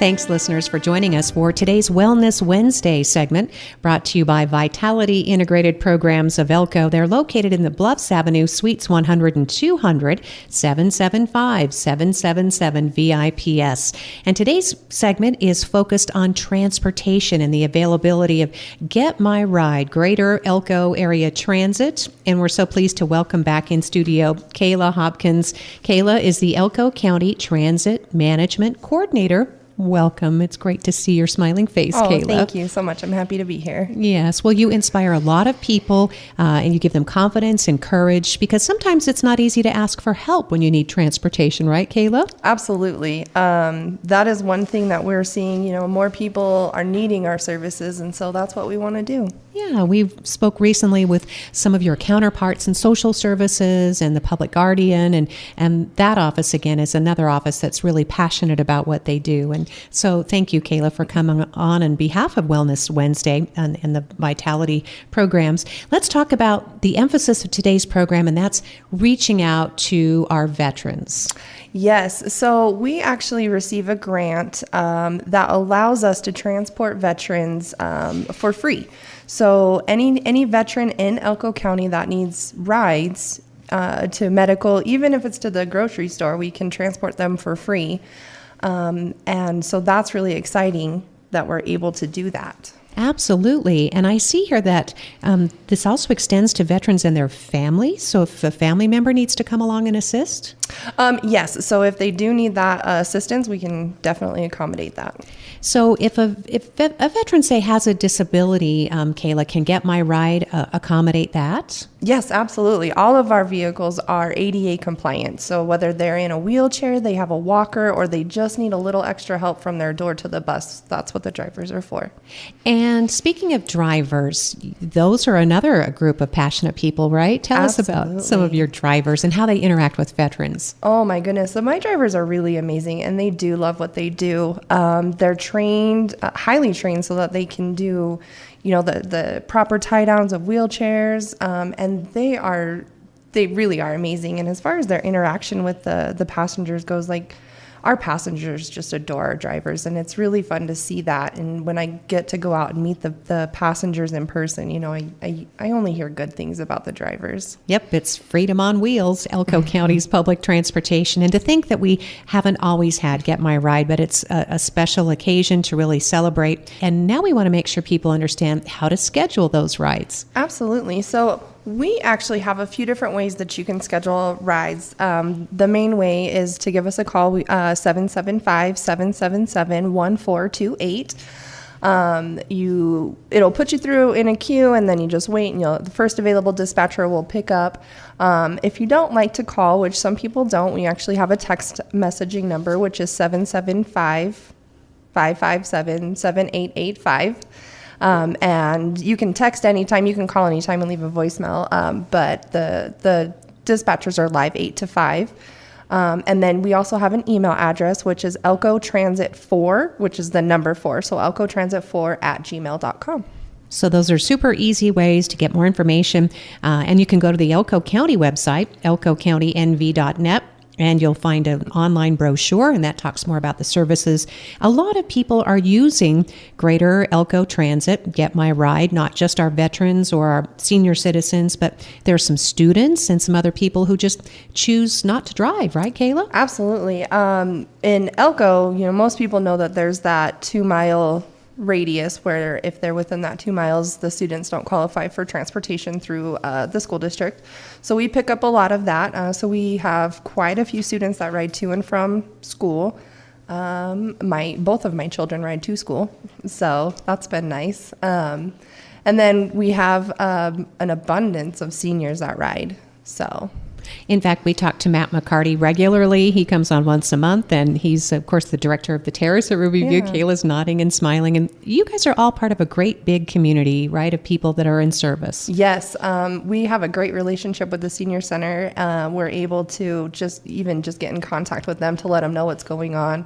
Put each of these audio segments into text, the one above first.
Thanks, listeners, for joining us for today's Wellness Wednesday segment, brought to you by Vitality Integrated Programs of Elko. They're located in the Bluffs Avenue, Suites 100 and 200, 775-777 VIPS. And today's segment is focused on transportation and the availability of Get My Ride, Greater Elko Area Transit. And we're so pleased to welcome back in studio Kayla Hopkins. Kayla is the Elko County Transit Management Coordinator. Welcome. It's great to see your smiling face, Kayla. Thank you so much. I'm happy to be here. Yes. Well, you inspire a lot of people and you give them confidence and courage, because sometimes it's not easy to ask for help when you need transportation, right, Kayla? Absolutely. That is one thing that we're seeing, more people are needing our services, and so that's what we want to do. Yeah, we spoke recently with some of your counterparts in social services and the public guardian, and that office, again, is another office that's really passionate about what they do. And so thank you, Kayla, for coming on behalf of Wellness Wednesday and the Vitality programs. Let's talk about the emphasis of today's program, and that's reaching out to our veterans. Yes, so we actually receive a grant that allows us to transport veterans for free. So any veteran in Elko County that needs rides to medical, even if it's to the grocery store, we can transport them for free. And so that's really exciting that we're able to do that. Absolutely. And I see here that this also extends to veterans and their families. So if a family member needs to come along and assist? Yes. So if they do need that assistance, we can definitely accommodate that. So if a veteran, say, has a disability, Kayla, can Get My Ride accommodate that? Yes, absolutely. All of our vehicles are ADA compliant. So whether they're in a wheelchair, they have a walker, or they just need a little extra help from their door to the bus, that's what the drivers are for. And speaking of drivers, those are another group of passionate people, right? Tell Absolutely. us about some of your drivers and how they interact with veterans. Oh my goodness. So my drivers are really amazing, and they do love what they do. They're trained, highly trained, so that they can do, the proper tie downs of wheelchairs. And they really are amazing. And as far as their interaction with the passengers goes, our passengers just adore our drivers, and it's really fun to see that. And when I get to go out and meet the passengers in person, I only hear good things about the drivers. Yep, it's freedom on wheels, Elko County's public transportation. And to think that we haven't always had Get My Ride, but it's a special occasion to really celebrate. And now we want to make sure people understand how to schedule those rides. Absolutely. So we actually have a few different ways that you can schedule rides. The main way is to give us a call, 775-777-1428. It'll put you through in a queue, and then you just wait, and the first available dispatcher will pick up. If you don't like to call, which some people don't, we actually have a text messaging number, which is 775-557-7885. And you can text anytime, you can call anytime and leave a voicemail. But the dispatchers are live 8 to 5. And then we also have an email address, which is elkotransit4, which is the number 4. So elkotransit4@gmail.com. So those are super easy ways to get more information. And you can go to the Elko County website, elkocountynv.net. And you'll find an online brochure, and that talks more about the services. A lot of people are using Greater Elko Transit, Get My Ride, not just our veterans or our senior citizens, but there's some students and some other people who just choose not to drive, right, Kayla? Absolutely. In Elko, most people know that there's that 2-mile radius where if they're within that 2 miles, the students don't qualify for transportation through the school district. So we pick up a lot of that. So we have quite a few students that ride to and from school. Both of my children ride to school, so that's been nice. And then we have an abundance of seniors that ride. So In fact, we talk to Matt McCarty regularly. He comes on once a month, and he's, of course, the director of the Terrace at Ruby View. Kayla's nodding and smiling. And you guys are all part of a great big community, right, of people that are in service. Yes. We have a great relationship with the Senior Center. We're able to just get in contact with them to let them know what's going on.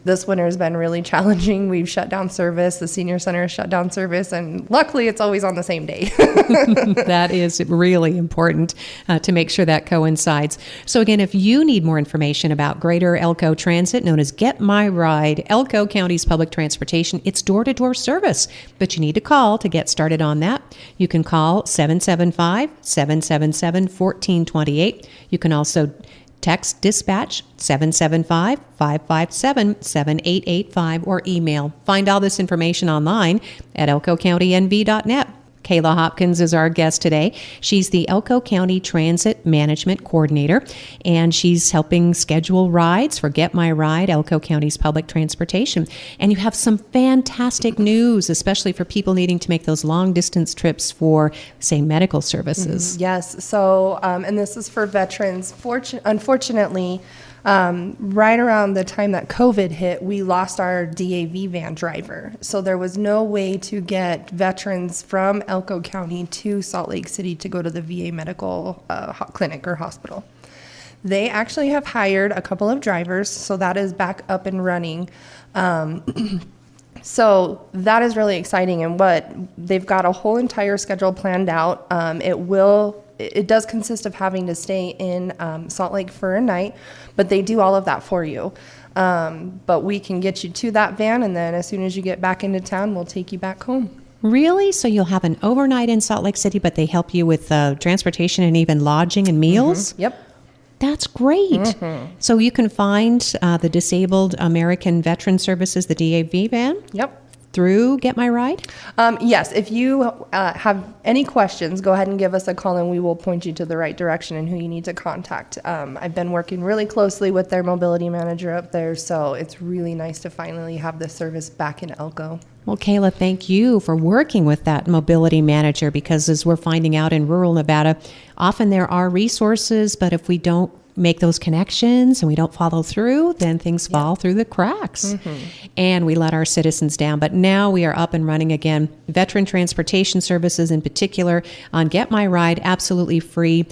This winter has been really challenging. We've shut down service. The senior center has shut down service, and luckily it's always on the same day. That is really important to make sure that coincides. So again, if you need more information about Greater Elko Transit, known as Get My Ride, Elko County's public transportation, it's door-to-door service, but you need to call to get started on that. You can call 775-777-1428. You can also text dispatch 775-557-7885 or email. Find all this information online at elkocountynv.net. Kayla Hopkins is our guest today. She's the Elko County Transit Management Coordinator, and she's helping schedule rides for Get My Ride, Elko County's public transportation. And you have some fantastic news, especially for people needing to make those long-distance trips for, say, medical services. Yes. So, and this is for veterans. Unfortunately, right around the time that COVID hit, we lost our DAV van driver. So there was no way to get veterans from Elko County to Salt Lake City to go to the VA medical clinic or hospital. They actually have hired a couple of drivers, so that is back up and running. So that is really exciting, and what they've got a whole entire schedule planned out. It does consist of having to stay in Salt Lake for a night, but they do all of that for you. But we can get you to that van, and then as soon as you get back into town, we'll take you back home. Really? So you'll have an overnight in Salt Lake City, but they help you with transportation and even lodging and meals? Mm-hmm. Yep. That's great. Mm-hmm. So you can find the Disabled American Veteran Services, the DAV van? Yep. Through Get My Ride? Yes. If you have any questions, go ahead and give us a call, and we will point you to the right direction and who you need to contact. I've been working really closely with their mobility manager up there, so it's really nice to finally have this service back in Elko. Well, Kayla, thank you for working with that mobility manager, because as we're finding out in rural Nevada, often there are resources, but if we don't make those connections and we don't follow through, then things fall through the cracks. Mm-hmm. And we let our citizens down. But now we are up and running again. Veteran transportation services in particular on Get My Ride, absolutely free.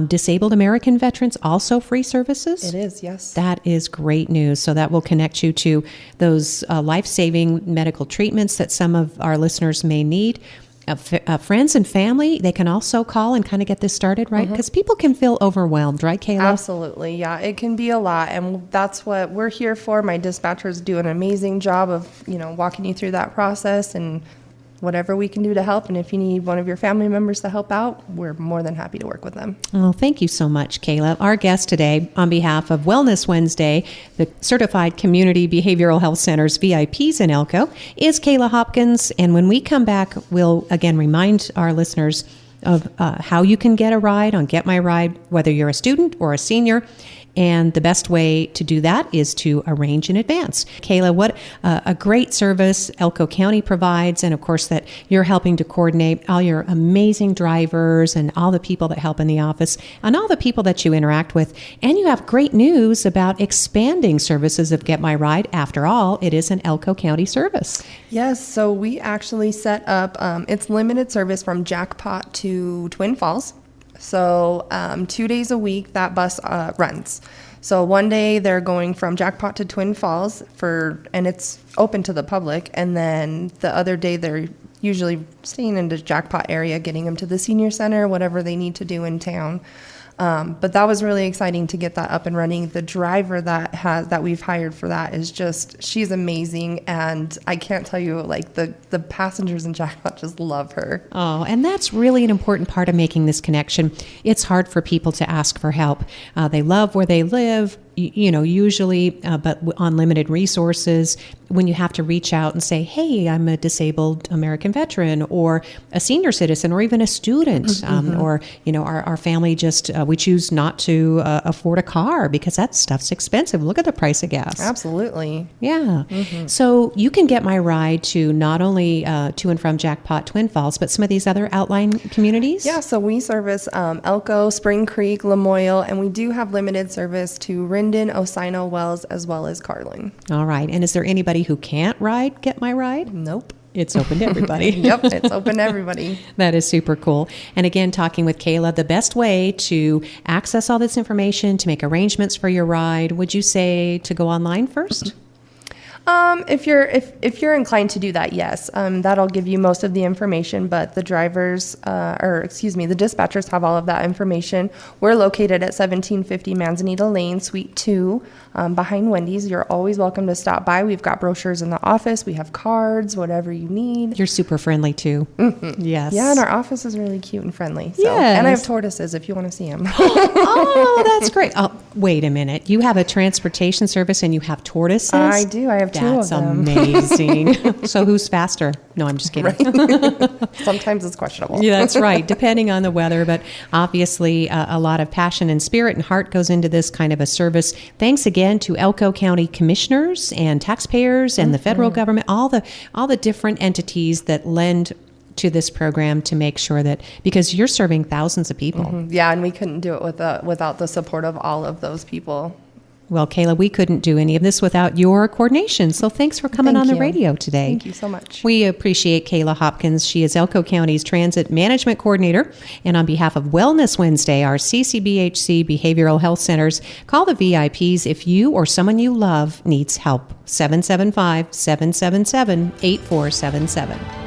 Disabled American veterans, also free services? It is, yes. That is great news. So that will connect you to those life-saving medical treatments that some of our listeners may need. Friends and family, they can also call and kind of get this started, right? Because people can feel overwhelmed, right, Kayla? Absolutely, yeah. It can be a lot, and that's what we're here for. My dispatchers do an amazing job of, walking you through that process and whatever we can do to help. And if you need one of your family members to help out, we're more than happy to work with them. Oh, thank you so much, Kayla. Our guest today, on behalf of Wellness Wednesday, the Certified Community Behavioral Health Center's VIPs in Elko, is Kayla Hopkins. And when we come back, we'll again remind our listeners of how you can get a ride on Get My Ride, whether you're a student or a senior. And the best way to do that is to arrange in advance. Kayla, what a great service Elko County provides, and of course that you're helping to coordinate all your amazing drivers and all the people that help in the office and all the people that you interact with. And you have great news about expanding services of Get My Ride. After all, it is an Elko County service. Yes, so we actually set up, it's limited service from Jackpot to Twin Falls. So 2 days a week that bus runs. So one day they're going from Jackpot to Twin Falls and it's open to the public. And then the other day they're usually staying in the Jackpot area, getting them to the senior center, whatever they need to do in town. But that was really exciting to get that up and running. The driver that we've hired for that is she's amazing. And I can't tell you, like the passengers in Jackpot just love her. Oh, and that's really an important part of making this connection. It's hard for people to ask for help. They love where they live, usually, but on limited resources. When you have to reach out and say, hey, I'm a disabled American veteran or a senior citizen or even a student, or, our family we choose not to afford a car because that stuff's expensive. Look at the price of gas. Absolutely. Yeah. Mm-hmm. So you can get my ride to not only to and from Jackpot, Twin Falls, but some of these other outlying communities? Yeah, so we service Elko, Spring Creek, Lamoille, and we do have limited service to Rindon, Osino, Wells, as well as Carlin. All right. And is there anybody who can't get my ride? Nope. It's open to everybody. Yep, it's open to everybody. That is super cool. And again, talking with Kayla, the best way to access all this information, to make arrangements for your ride, would you say to go online first? If you're inclined to do that, yes, that'll give you most of the information. But the dispatchers have all of that information. We're located at 1750 Manzanita Lane, Suite 2, behind Wendy's. You're always welcome to stop by. We've got brochures in the office. We have cards, whatever you need. You're super friendly too. Mm-hmm. Yes. Yeah, and our office is really cute and friendly. So. Yes. And I have tortoises if you want to see them. Oh, that's great. Oh, wait a minute. You have a transportation service and you have tortoises? I do. I have two of them. That's amazing. So who's faster? No, I'm just kidding. Right. Sometimes it's questionable. Yeah, that's right, depending on the weather. But obviously, a lot of passion and spirit and heart goes into this kind of a service. Thanks again to Elko County commissioners and taxpayers and the federal government, all the different entities that lend to this program to make sure that, because you're serving thousands of people. Mm-hmm. Yeah, and we couldn't do it without the support of all of those people. Well, Kayla, we couldn't do any of this without your coordination. So thanks for coming on the radio today. Thank you so much. We appreciate Kayla Hopkins. She is Elko County's Transit Management Coordinator. And on behalf of Wellness Wednesday, our CCBHC Behavioral Health Centers, call the VIPs if you or someone you love needs help. 775-777-8477.